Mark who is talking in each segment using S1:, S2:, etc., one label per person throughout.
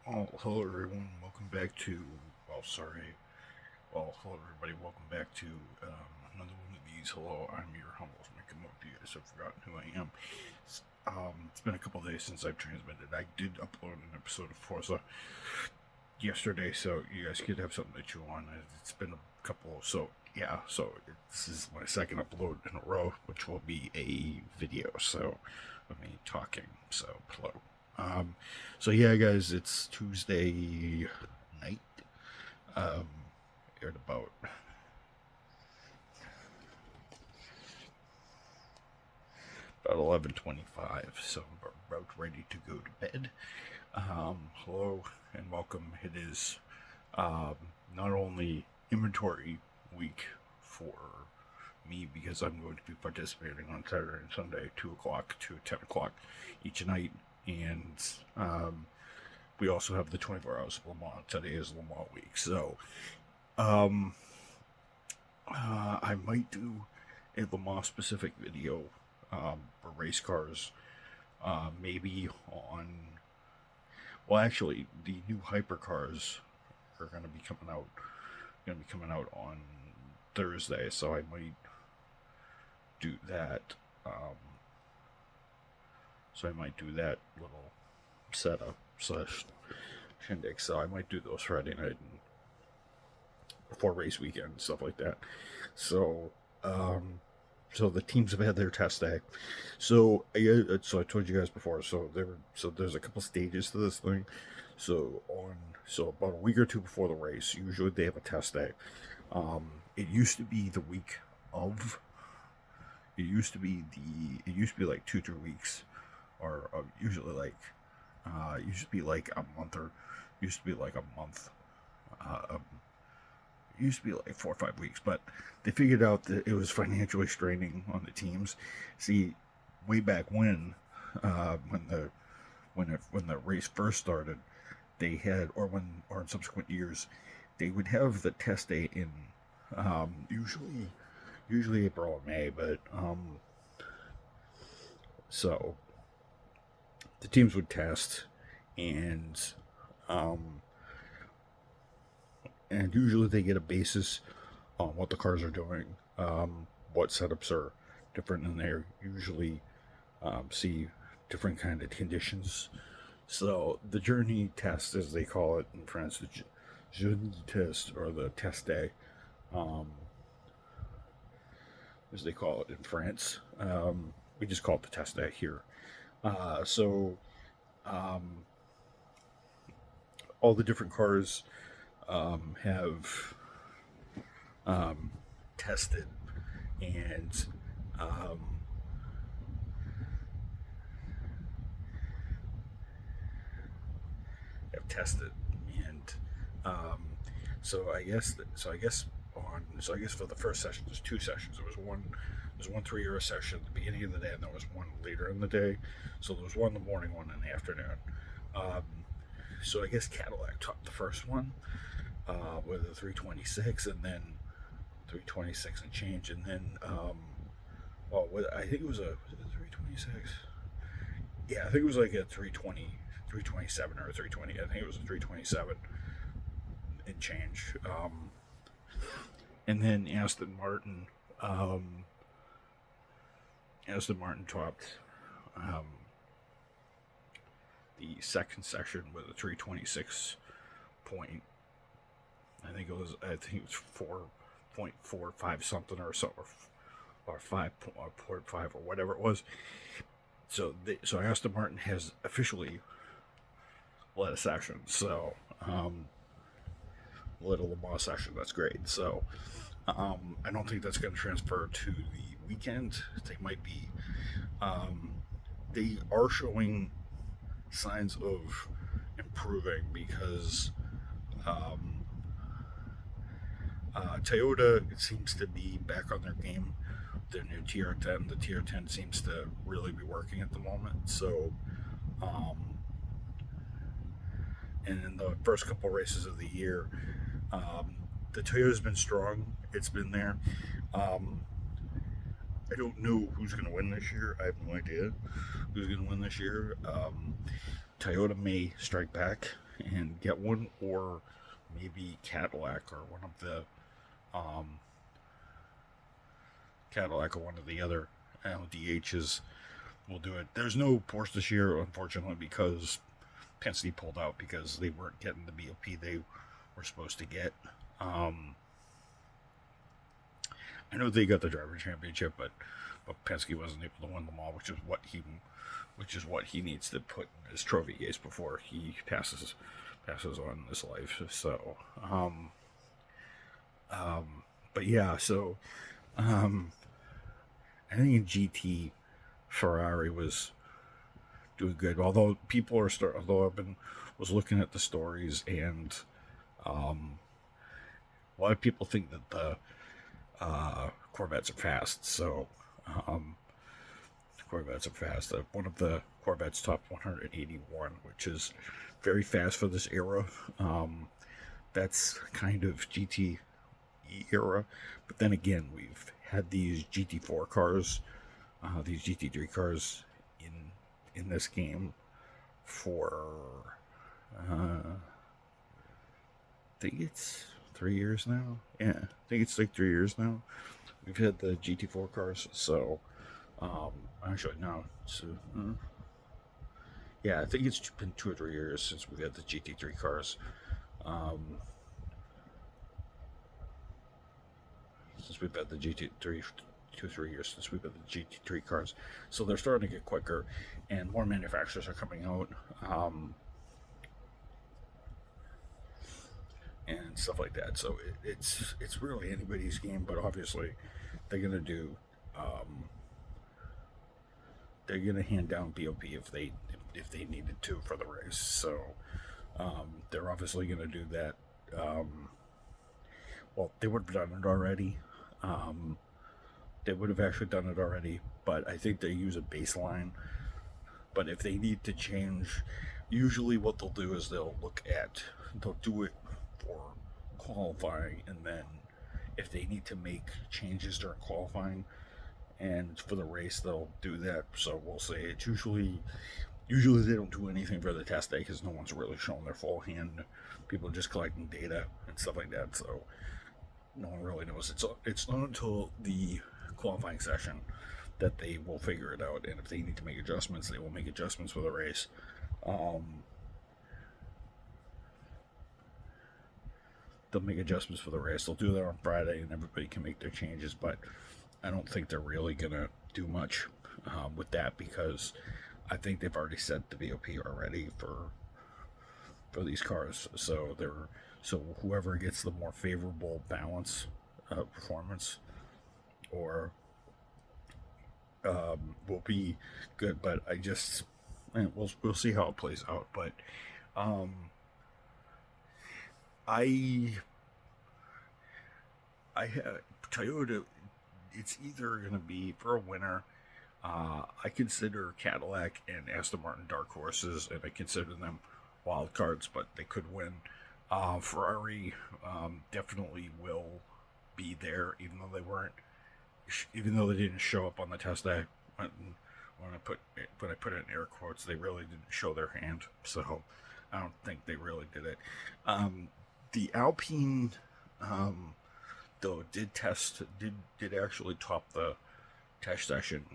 S1: Oh, hello everyone. Welcome back to. Hello everybody. Welcome back to another one of these. Hello, I'm your humble making up. You guys have forgotten who I am. It's been a couple days since I've transmitted. I did upload an episode of Forza yesterday, so you guys could have something to chew on. It's been a couple, so yeah. So this is my second upload in a row, which will be a video. So of me talking. So hello. Um, so yeah, guys, it's Tuesday night. Um, at about 11:25. So I'm about ready to go to bed. Hello and welcome. It is um, not only inventory week for me because I'm going to be participating on Saturday and Sunday, 2 o'clock to 10 o'clock each night, and we also have the 24 hours of Lemans. Today is Lemans week, so um, I might do a Lemans specific video for race cars. Maybe on. Well, actually, the new hypercars are going to be coming out. Going to be coming out on Thursday, so I might do that. So I might do that little setup slash shindig. So I might do those Friday night and before race weekend and stuff like that. So so the teams have had their test day. So I told you guys before. There's a couple stages to this thing. So about a week or two before the race, usually they have a test day. It used to be the week of. It used to be like 2 3 weeks, or usually like used to be like a month or used to be like a month. Uh, it used to be like 4 or 5 weeks, but they figured out that it was financially straining on the teams. See, way back when the race first started, they had or in subsequent years, they would have the test day in usually April or May, but so the teams would test and um, and usually they get a basis on what the cars are doing, what setups are different, and they usually see different kind of conditions. So the journey test, as they call it in France, the journey test or the test day, um, as they call it in France. We just call it the test day here. So um, all the different cars have um, tested and um, have tested and so I guess for the first session there's 2 sessions. There's one 3 hour session at the beginning of the day, and there was one later in the day. So there was one in the morning, one in the afternoon. Um, so I guess Cadillac topped the first one with a 326, and then 326 and change, and then I think it was a 326. Yeah, I think it was like a 327 or a 320. I think it was a 327 and change. And then um, Aston Martin topped um, the second section with a 326 point. I think it was 4.45 something or 5.5 or whatever it was. So Aston Martin has officially led a session. So led a Lemans session. That's great. So I don't think that's going to transfer to the weekend. They might be. They are showing signs of improving because um, Toyota seems to be back on their game. Their new TR10, the TR10 seems to really be working at the moment. So, um, and in the first couple races of the year, um, the Toyota's been strong. It's been there. Um, I don't know who's going to win this year. I have no idea who's going to win this year. Toyota may strike back and get one, or maybe Cadillac or one of the um, Cadillac or one of the other DHs will do it. There's no Porsche this year, unfortunately, because Penske pulled out because they weren't getting the BOP they were supposed to get. I know they got the driver championship, but Penske wasn't able to win them all, which is what he needs to put in his trophy case before he passes on this life. So, but yeah, so I think in GT Ferrari was doing good. Although was looking at the stories, and a lot of people think that the Corvettes are fast. So Corvettes are fast. One of the Corvettes top 181, which is very fast for this era. That's kind of GT era. But then again, we've had these GT4 cars, these GT3 cars in this game for I think it's 3 years now. Yeah, I think it's like 3 years now. We've had the GT4 cars, so actually no. So yeah, I think it's been 2 or 3 years since we've had the GT3 cars. Since we've had the GT3, 2 or 3 years since we've had the GT3 cars, so they're starting to get quicker, and more manufacturers are coming out, and stuff like that. So it's really anybody's game, but obviously they're gonna do. They're gonna hand down BOP if they needed to for the race. So they're obviously gonna do that. Well, they would have done it already. They would have actually done it already, but I think they use a baseline. But if they need to change, usually what they'll do is they'll do it for qualifying, and then if they need to make changes during qualifying and for the race, they'll do that. So we'll say it's usually they don't do anything for the test day because no one's really showing their full hand. People are just collecting data and stuff like that. So no one really knows. It's not until the qualifying session that they will figure it out, and if they need to make adjustments, they will make adjustments for the race. They'll make adjustments for the race. They'll do that on Friday, and everybody can make their changes. But I don't think they're really gonna do much with that, because I think they've already set the BOP already for these cars. So whoever gets the more favorable balance performance or will be good. But we'll see how it plays out. But I Toyota, it's either going to be for a winner. I consider Cadillac and Aston Martin dark horses, and I consider them wild cards, but they could win. Ferrari definitely will be there, even though they didn't show up on the test day. When I put it in air quotes, they really didn't show their hand, so I don't think they really did it. The Alpine, though, did actually top the test session.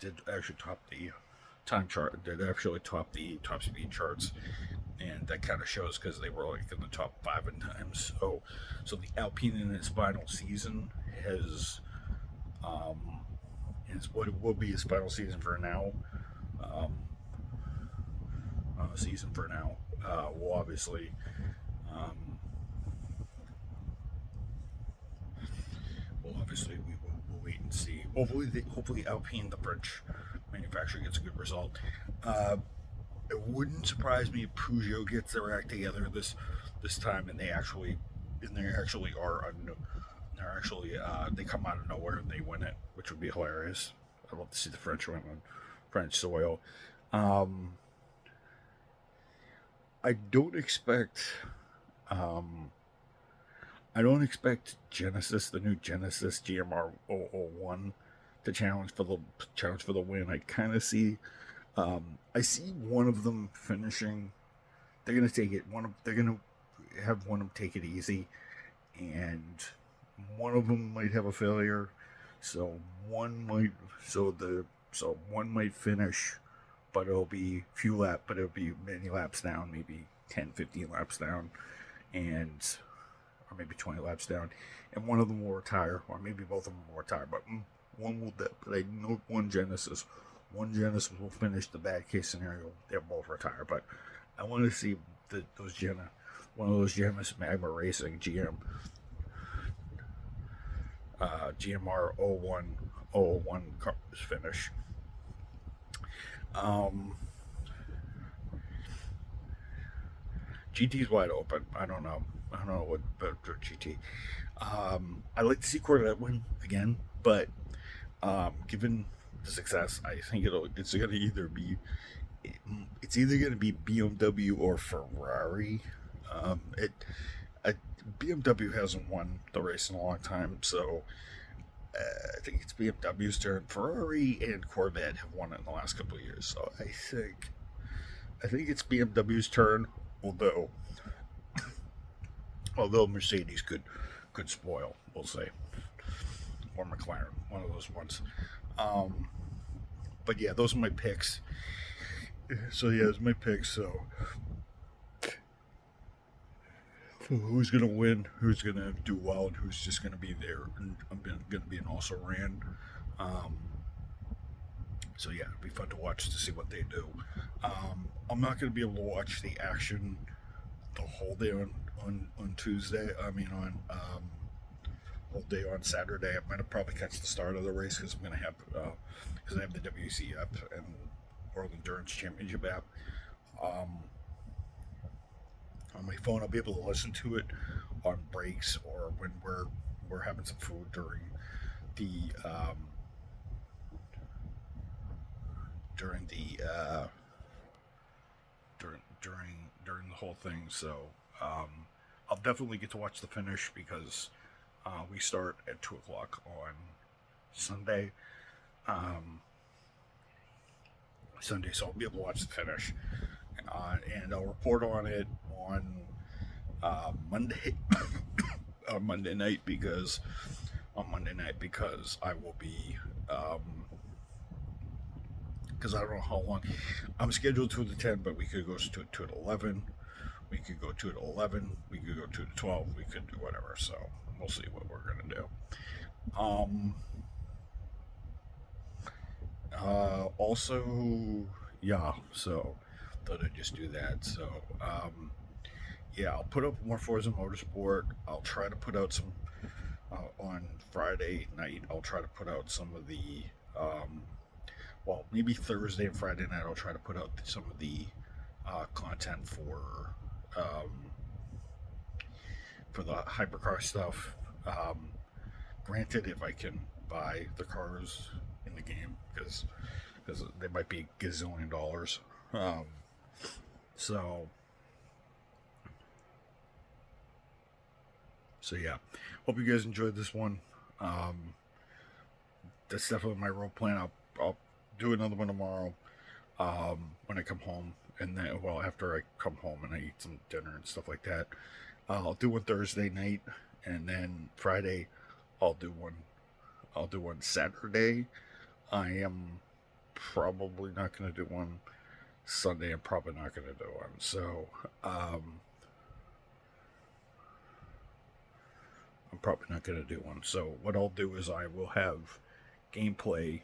S1: Did actually top the time chart. Did actually top the top speed charts, and that kind of shows because they were like in the top 5 in times. So the Alpine in its final season is what it will be its final season for now. Will obviously. We'll wait and see. Hopefully Alpine, the French manufacturer, gets a good result. It wouldn't surprise me if Peugeot gets their act together this time, and they actually they come out of nowhere and they win it, which would be hilarious. I'd love to see the French win on French soil. I don't expect Genesis, the new Genesis GMR 001, to challenge for the win. I kind of see, I see one of them finishing they're gonna take it. They're gonna have one of them take it easy, and one of them might have a failure. So one might finish, but it'll be but it'll be many laps down, maybe 10, 15 laps down, or maybe 20 laps down, and one of them will retire, or maybe both of them will retire, but one will. But I know one Genesis will finish. The bad case scenario, they'll both retire. But I want to see one of those Genesis Magma Racing GMR 01 cars finish. GT's wide open. I don't know what about GT. I'd like to see Corvette win again, but given the success, I think it's either going to be BMW or Ferrari. BMW hasn't won the race in a long time, so I think it's BMW's turn. Ferrari and Corvette have won it in the last couple of years, so I think it's BMW's turn. Although Mercedes could spoil, we'll say, or McLaren, one of those ones. But yeah, those are my picks. So yeah, it's my picks. So who's gonna win? Who's gonna do well? And who's just gonna be there? And I'm gonna be an also ran. So yeah, it'd be fun to watch to see what they do. I'm not gonna be able to watch the action the whole day on Tuesday. I mean whole day on Saturday. I'm gonna probably catch the start of the race because I have the WC app and World Endurance Championship app on my phone. I'll be able to listen to it on breaks or when we're having some food during the during the whole thing. So I'll definitely get to watch the finish because we start at 2:00 on Sunday. So I'll be able to watch the finish, and I'll report on it on Monday on Monday night because I will be because I don't know how long I'm scheduled 2 to 10, but we could go to 2 to 11. We could go 2 to 11. We could go 2 to 12. We could do whatever. So we'll see what we're gonna do. Also, yeah. So thought I'd just do that. So yeah, I'll put up more Forza Motorsport. I'll try to put out some on Friday night. I'll try to put out some of the maybe Thursday and Friday night. I'll try to put out some of the content for the hypercar stuff. Granted, if I can buy the cars in the game, because they might be gazillion dollars. So yeah, hope you guys enjoyed this one. That's definitely my road plan. I'll do another one tomorrow when I come home, and then after I come home and I eat some dinner and stuff like that. I'll do one Thursday night, and then Friday I'll do one Saturday. I am probably not going to do one Sunday. I'm probably not going to do one. So I'm probably not going to do one. So what I'll do is I will have gameplay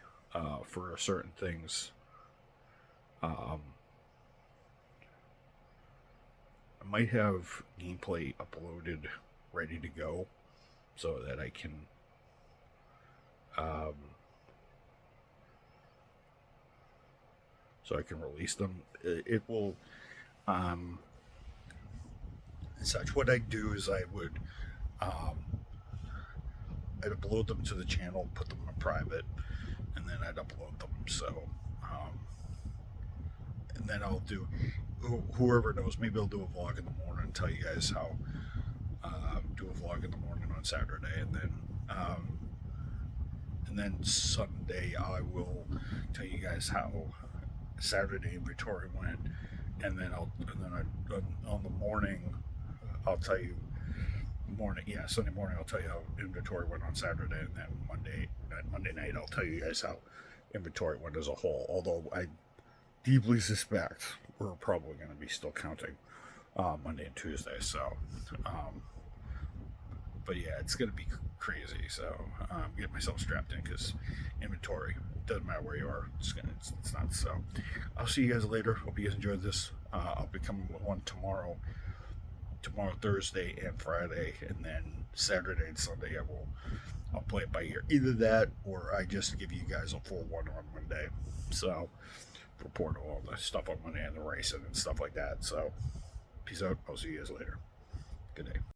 S1: for certain things. I might have gameplay uploaded ready to go so that I can release them. It will such. What I'd do is I'd upload them to the channel, put them in private, and then I'd upload them. So and then I'll do, whoever knows, maybe I'll do a vlog in the morning and tell you guys how, do a vlog in the morning on Saturday, and then Sunday I will tell you guys how Saturday inventory went, and then on the morning, I'll tell you. Sunday morning I'll tell you how inventory went on Saturday, and then Monday night I'll tell you guys how inventory went as a whole. Although I deeply suspect we're probably going to be still counting Monday and Tuesday. So, but yeah, it's going to be crazy. So get myself strapped in because inventory doesn't matter where you are. It's nuts. So I'll see you guys later. Hope you guys enjoyed this. I'll be coming with one tomorrow, Thursday and Friday, and then Saturday and Sunday I'll play it by ear. Either that or I just give you guys a full one on Monday. So report all the stuff on Monday and the racing and stuff like that. So peace out. I'll see you guys later. Good day.